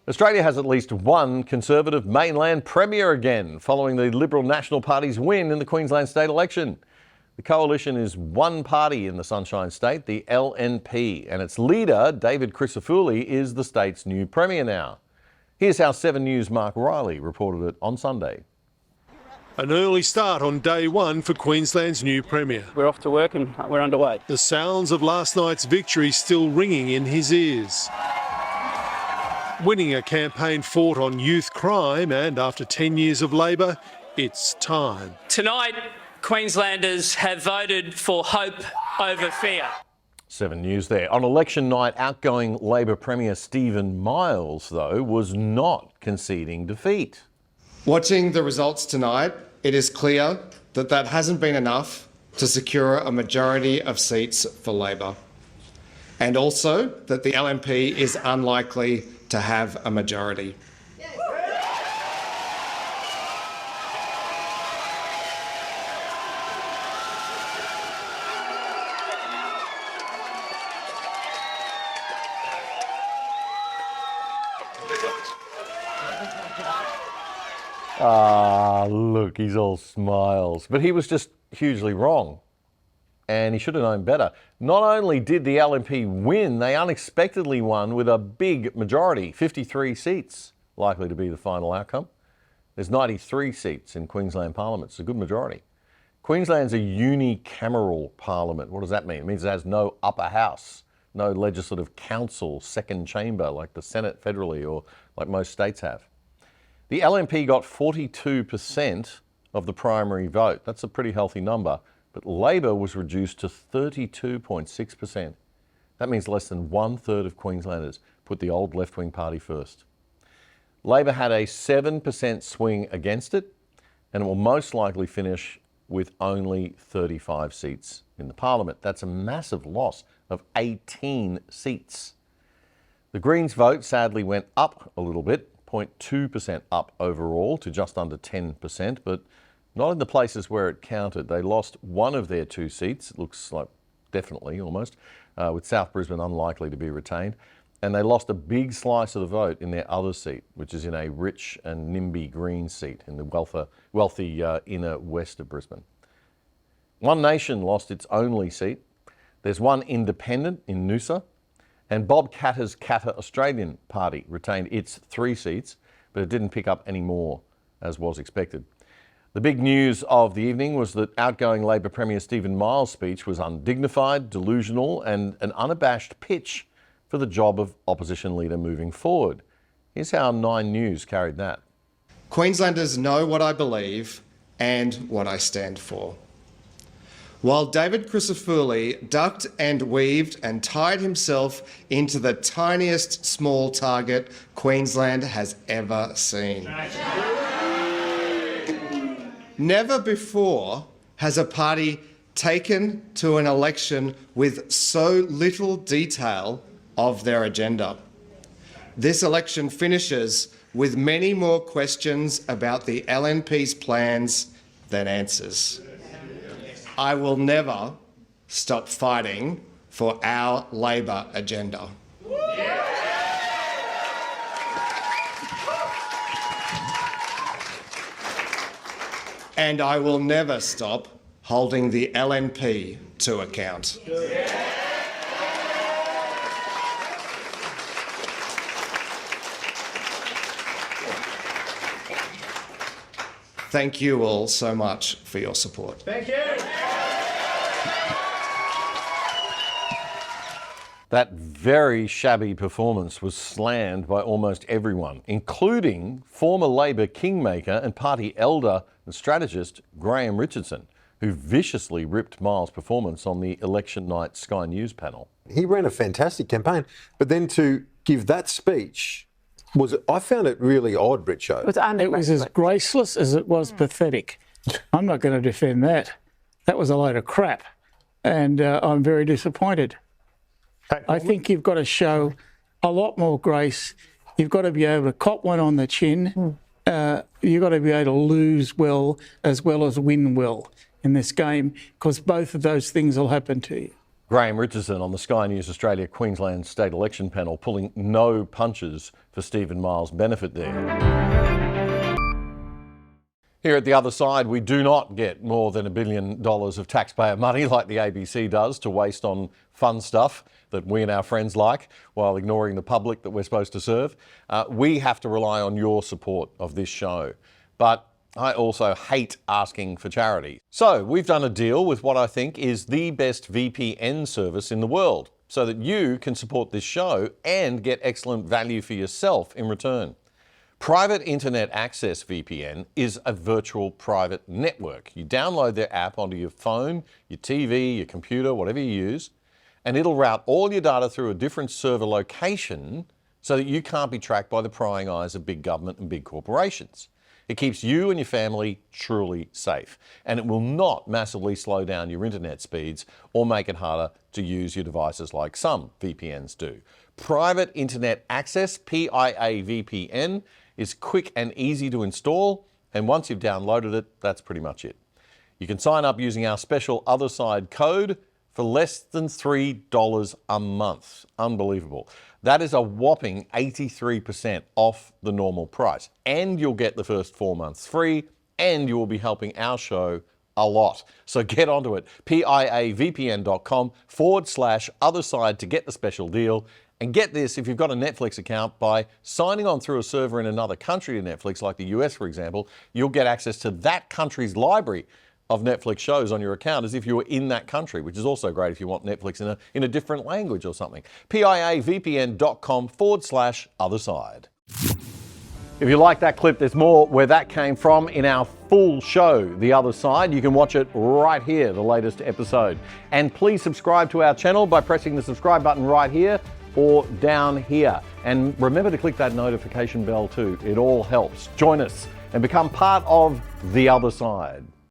Australia has at least one Conservative mainland premier again, following the Liberal National Party's win in the Queensland state election. The coalition is one party in the Sunshine State, the LNP, and its leader, David Crisafulli, is the state's new premier now. Here's how 7 News' Mark Riley reported it on Sunday. An early start on day one for Queensland's new premier. We're off to work and we're underway. The sounds of last night's victory still ringing in his ears. Winning a campaign fought on youth crime, and after 10 years of Labor, it's time. Tonight, Queenslanders have voted for hope over fear. 7 News there. On election night, outgoing Labor Premier Stephen Miles, though, was not conceding defeat. Watching the results tonight, it is clear that that hasn't been enough to secure a majority of seats for Labor, and also that the LNP is unlikely to have a majority. Look, he's all smiles. But he was just hugely wrong. And he should have known better. Not only did the LNP win, they unexpectedly won with a big majority, 53 seats, likely to be the final outcome. There's 93 seats in Queensland Parliament. It's a good majority. Queensland's a unicameral parliament. What does that mean? It means it has no upper house, no legislative council, second chamber like the Senate federally or like most states have. The LNP got 42% of the primary vote. That's a pretty healthy number. But Labor was reduced to 32.6%. That means less than 1/3 of Queenslanders put the old left-wing party first. Labor had a 7% swing against it, and it will most likely finish with only 35 seats in the parliament. That's a massive loss of 18 seats. The Greens' vote sadly went up a little bit, 0.2% up overall to just under 10%, but not in the places where it counted. They lost one of their 2 seats, it looks like definitely almost, with South Brisbane unlikely to be retained. And they lost a big slice of the vote in their other seat, which is in a rich and NIMBY Green seat in the wealthy inner west of Brisbane. One Nation lost its only seat. There's one independent in Noosa. And Bob Katter's Katter Australian Party retained its 3 seats, but it didn't pick up any more, as was expected. The big news of the evening was that outgoing Labor Premier Stephen Miles' speech was undignified, delusional, and an unabashed pitch for the job of opposition leader moving forward. Here's how 9 News carried that. Queenslanders know what I believe and what I stand for. While David Crisafulli ducked and weaved and tied himself into the tiniest small target Queensland has ever seen. Never before has a party taken to an election with so little detail of their agenda. This election finishes with many more questions about the LNP's plans than answers. I will never stop fighting for our Labor agenda. And I will never stop holding the LNP to account. Thank you all so much for your support. Thank you. That very shabby performance was slammed by almost everyone, including former Labor kingmaker and party elder and strategist Graham Richardson, who viciously ripped Miles' performance on the election night Sky News panel. He ran a fantastic campaign, but then to give that speech I found it really odd, Richo. It was as graceless as it was pathetic. I'm not going to defend that. That was a load of crap, and I'm very disappointed. I think you've got to show a lot more grace. You've got to be able to cop one on the chin. You've got to be able to lose well as win well in this game, because both of those things will happen to you. Graham Richardson on the Sky News Australia Queensland State Election panel pulling no punches for Stephen Miles' benefit there. Here at The Other Side, we do not get more than $1 billion of taxpayer money like the ABC does to waste on fun stuff that we and our friends like while ignoring the public that we're supposed to serve. We have to rely on your support of this show. But I also hate asking for charity. So we've done a deal with what I think is the best VPN service in the world so that you can support this show and get excellent value for yourself in return. Private Internet Access VPN is a virtual private network. You download their app onto your phone, your TV, your computer, whatever you use, and it'll route all your data through a different server location so that you can't be tracked by the prying eyes of big government and big corporations. It keeps you and your family truly safe, and it will not massively slow down your internet speeds or make it harder to use your devices like some VPNs do. Private Internet Access, PIA VPN, is quick and easy to install, and once you've downloaded it, that's pretty much it. You can sign up using our special Other Side code for less than $3 a month. Unbelievable. That is a whopping 83% off the normal price. And you'll get the first 4 months free, and you will be helping our show a lot. So get onto it. piavpn.com/otherside to get the special deal. And get this, if you've got a Netflix account, by signing on through a server in another country to Netflix, like the US, for example, you'll get access to that country's library of Netflix shows on your account as if you were in that country, which is also great if you want Netflix in a different language or something. piavpn.com/otherside. If you like that clip, there's more where that came from in our full show, The Other Side. You can watch it right here, the latest episode. And please subscribe to our channel by pressing the subscribe button right here or down here. And remember to click that notification bell too. It all helps. Join us and become part of The Other Side.